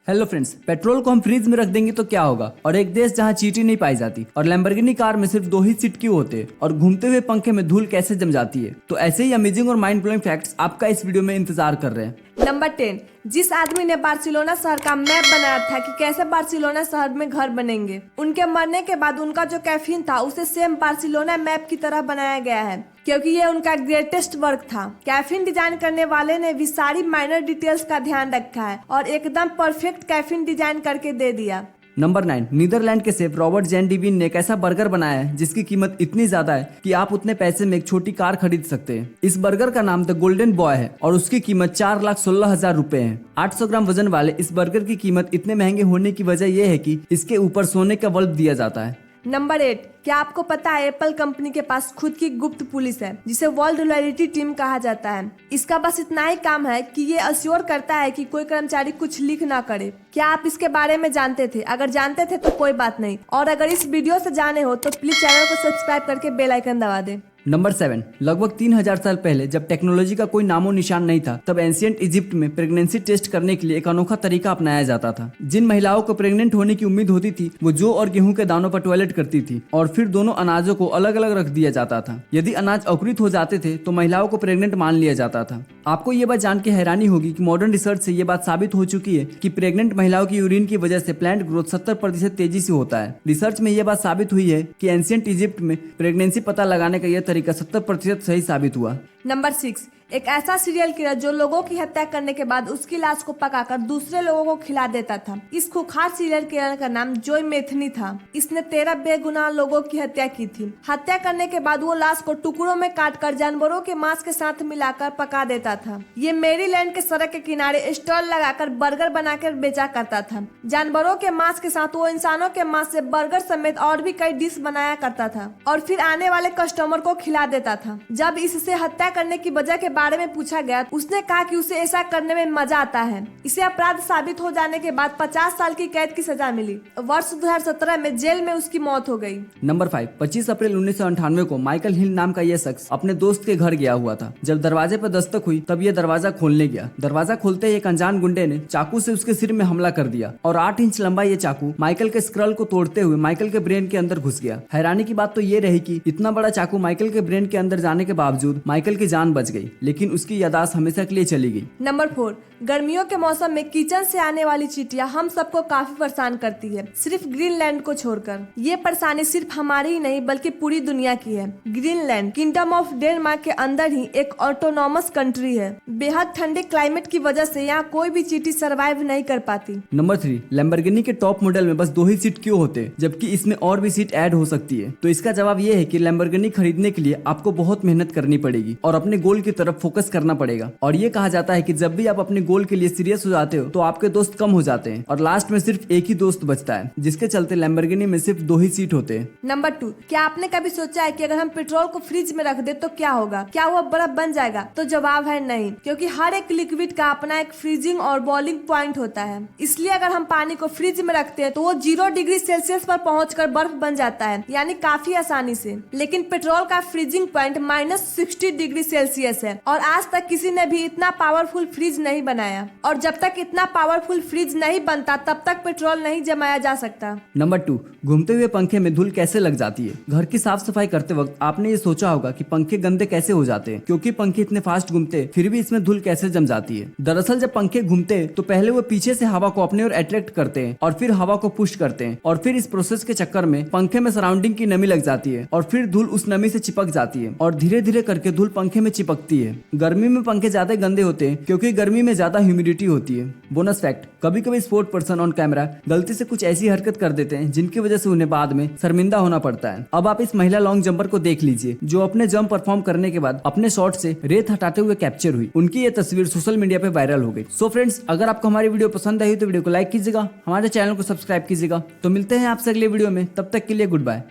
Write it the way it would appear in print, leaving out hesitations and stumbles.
Hello friends, petrol को हम freeze में रख देंगे तो क्या होगा। और एक देश जहां चींटी नहीं पाई जाती और लैम्बोर्गिनी कार में सिर्फ 2 ही सीट क्यों होते और घूमते हुए पंखे में धूल कैसे जम जाती है। तो ऐसे ही अमेजिंग और माइंड ब्लोइंग फैक्ट्स आपका इस वीडियो में इंतजार कर रहे हैं। नंबर 10, जिस आदमी ने बार्सिलोना शहर का मैप बनाया था कि कैसे बार्सिलोना शहर में घर बनेंगे, उनके मरने के बाद उनका जो कैफिन था उसे सेम बार्सिलोना मैप की तरह बनाया गया है, क्योंकि ये उनका ग्रेटेस्ट वर्क था। कैफिन डिजाइन करने वाले ने भी सारी माइनर डिटेल्स का ध्यान रखा है और एकदम परफेक्ट कैफिन डिजाइन करके दे दिया। नंबर 9, नीदरलैंड के chef Robert Jan de Veen ने एक ऐसा बर्गर बनाया है जिसकी कीमत इतनी ज्यादा है कि आप उतने पैसे में एक छोटी कार खरीद सकते हैं। इस बर्गर का नाम द गोल्डन बॉय है और उसकी कीमत 4,16,000 रुपए है। 800 ग्राम वजन वाले इस बर्गर की कीमत इतने महंगे होने की वजह यह है कि इसके ऊपर सोने का बल्ब दिया जाता है। नंबर 8, क्या आपको पता है एप्पल कंपनी के पास खुद की गुप्त पुलिस है जिसे वर्ल्ड लॉयल्टी टीम कहा जाता है। इसका बस इतना ही काम है कि ये अश्योर करता है कि कोई कर्मचारी कुछ लीक ना करे। क्या आप इसके बारे में जानते थे? अगर जानते थे तो कोई बात नहीं, और अगर इस वीडियो से जाने हो तो प्लीज चैनल को सब्सक्राइब करके बेल आइकन दबा दे। नंबर 7, लगभग 3000 साल पहले जब टेक्नोलॉजी का कोई नामो निशान नहीं था, तब एंशिएंट इजिप्ट में प्रेगनेंसी टेस्ट करने के लिए एक अनोखा तरीका अपनाया जाता था। जिन महिलाओं को प्रेग्नेंट होने की उम्मीद होती थी वो जौ और गेहूं के दानों पर टॉयलेट करती थी और फिर दोनों अनाजों को अलग अलग रख दिया जाता था। यदि अनाज अंकुरित हो जाते थे तो महिलाओं को प्रेग्नेंट मान लिया जाता था। आपको ये बात जान के हैरानी होगी कि मॉडर्न रिसर्च से ये बात साबित हो चुकी है कि प्रेग्नेंट महिलाओं की यूरिन की वजह से प्लांट ग्रोथ 70% तेजी से होता है। रिसर्च में यह बात साबित हुई है कि एंशिएंट इजिप्ट में प्रेगनेंसी पता लगाने का यह तरीका 70% सही साबित हुआ। नंबर 6, एक ऐसा सीरियल किलर जो लोगों की हत्या करने के बाद उसकी लाश को पकाकर दूसरे लोगों को खिला देता था। इस खुखार सीरियल किलर का नाम जोय मेथनी था। इसने 13 बेगुनाह लोगों की हत्या की थी। हत्या करने के बाद वो लाश को टुकड़ों में काटकर जानवरों के मांस के साथ मिलाकर पका देता था। ये मैरीलैंड के सड़क के किनारे स्टॉल लगाकर बर्गर बनाकर बेचा करता था। जानवरों के मांस के साथ वो इंसानों के मांस से बर्गर समेत और भी कई डिश बनाया करता था और फिर आने वाले कस्टमर को खिला देता था। जब इससे हत्या करने की वजह के बारे में पूछा गया, उसने कहा कि उसे ऐसा करने में मजा आता है। इसे अपराध साबित हो जाने के बाद 50 साल की कैद की सजा मिली। वर्ष 2017 में जेल में उसकी मौत हो गई। नंबर 5, 25 अप्रैल 1998 को माइकल हिल नाम का यह शख्स अपने दोस्त के घर गया हुआ था। जब दरवाजे पर दस्तक हुई तब यह दरवाजा खोलने गया। दरवाजा खोलते ही एक अनजान गुंडे ने चाकू से उसके सिर में हमला कर दिया और 8 इंच लंबा ये चाकू माइकल के स्क्रल को तोड़ते हुए माइकल के ब्रेन के अंदर घुस गया। हैरानी की बात तो ये रही कि इतना बड़ा चाकू माइकल के ब्रेन के अंदर जाने के बावजूद माइकल की जान बच गई, लेकिन उसकी यादाश्त हमेशा के लिए चली गई। नंबर 4, गर्मियों के मौसम में किचन से आने वाली चींटियां हम सबको काफी परेशान करती है, सिर्फ ग्रीनलैंड को छोड़कर। ये परेशानी सिर्फ हमारी ही नहीं बल्कि पूरी दुनिया की है। ग्रीनलैंड किंगडम ऑफ डेनमार्क के अंदर ही एक ऑटोनॉमस कंट्री है। बेहद ठंडे क्लाइमेट की वजह से यहाँ कोई भी चींटी सरवाइव नहीं कर पाती। नंबर 3, लैम्बोर्गिनी के टॉप मॉडल में बस 2 ही सीट क्यों होते जबकि इसमें और भी सीट ऐड हो सकती है। तो इसका जवाब ये है कि लैम्बोर्गिनी खरीदने के लिए आपको बहुत मेहनत करनी पड़ेगी और अपने गोल की तरफ फोकस करना पड़ेगा। और ये कहा जाता है कि जब भी आप अपने गोल के लिए सीरियस हो जाते हो तो आपके दोस्त कम हो जाते हैं और लास्ट में सिर्फ एक ही दोस्त बचता है, जिसके चलते लैम्बोर्गिनी में सिर्फ 2 ही सीट होते हैं। नंबर 2, क्या आपने कभी सोचा है कि अगर हम पेट्रोल को फ्रिज में रख दे तो क्या होगा? क्या वो बर्फ बन जाएगा? तो जवाब है नहीं, क्योंकि हर एक लिक्विड का अपना एक फ्रीजिंग और बॉइलिंग पॉइंट होता है। इसलिए अगर हम पानी को फ्रिज में रखते हैं तो वो 0 डिग्री सेल्सियस पर पहुंचकर बर्फ बन जाता है, यानी काफी आसानी से। लेकिन पेट्रोल का फ्रीजिंग पॉइंट -60 डिग्री सेल्सियस है और आज तक किसी ने भी इतना पावरफुल फ्रिज नहीं बनाया। और जब तक इतना पावरफुल फ्रिज नहीं बनता तब तक पेट्रोल नहीं जमाया जा सकता। नंबर 2, घूमते हुए पंखे में धूल कैसे लग जाती है। घर की साफ सफाई करते वक्त आपने ये सोचा होगा कि पंखे गंदे कैसे हो जाते हैं, क्योंकि पंखे इतने फास्ट घूमते फिर भी इसमें धूल कैसे जम जाती है। दरअसल जब पंखे घूमते हैं तो पहले वो पीछे से हवा को अपने ओर अट्रैक्ट करते हैं और फिर हवा को पुश करते हैं और फिर इस प्रोसेस के चक्कर में पंखे में सराउंडिंग की नमी लग जाती है और फिर धूल उस नमी से चिपक जाती है और धीरे धीरे करके धूल पंखे में चिपकती है। गर्मी में पंखे ज्यादा गंदे होते हैं क्योंकि गर्मी में ज्यादा ह्यूमिडिटी होती है। बोनस फैक्ट, कभी कभी स्पोर्ट पर्सन ऑन कैमरा गलती से कुछ ऐसी हरकत कर देते हैं जिनकी वजह से उन्हें बाद में शर्मिंदा होना पड़ता है। अब आप इस महिला लॉन्ग जंपर को देख लीजिए जो अपने जंप परफॉर्म करने के बाद अपने शॉट से रेत हटाते हुए कैप्चर हुई। उनकी ये तस्वीर सोशल मीडिया पे वायरल हो गई। सो फ्रेंड्स, अगर आपको हमारी वीडियो पसंद आई तो वीडियो को लाइक कीजिएगा, हमारे चैनल को सब्सक्राइब कीजिएगा। तो मिलते हैं आपसे अगले वीडियो में, तब तक के लिए गुड बाय।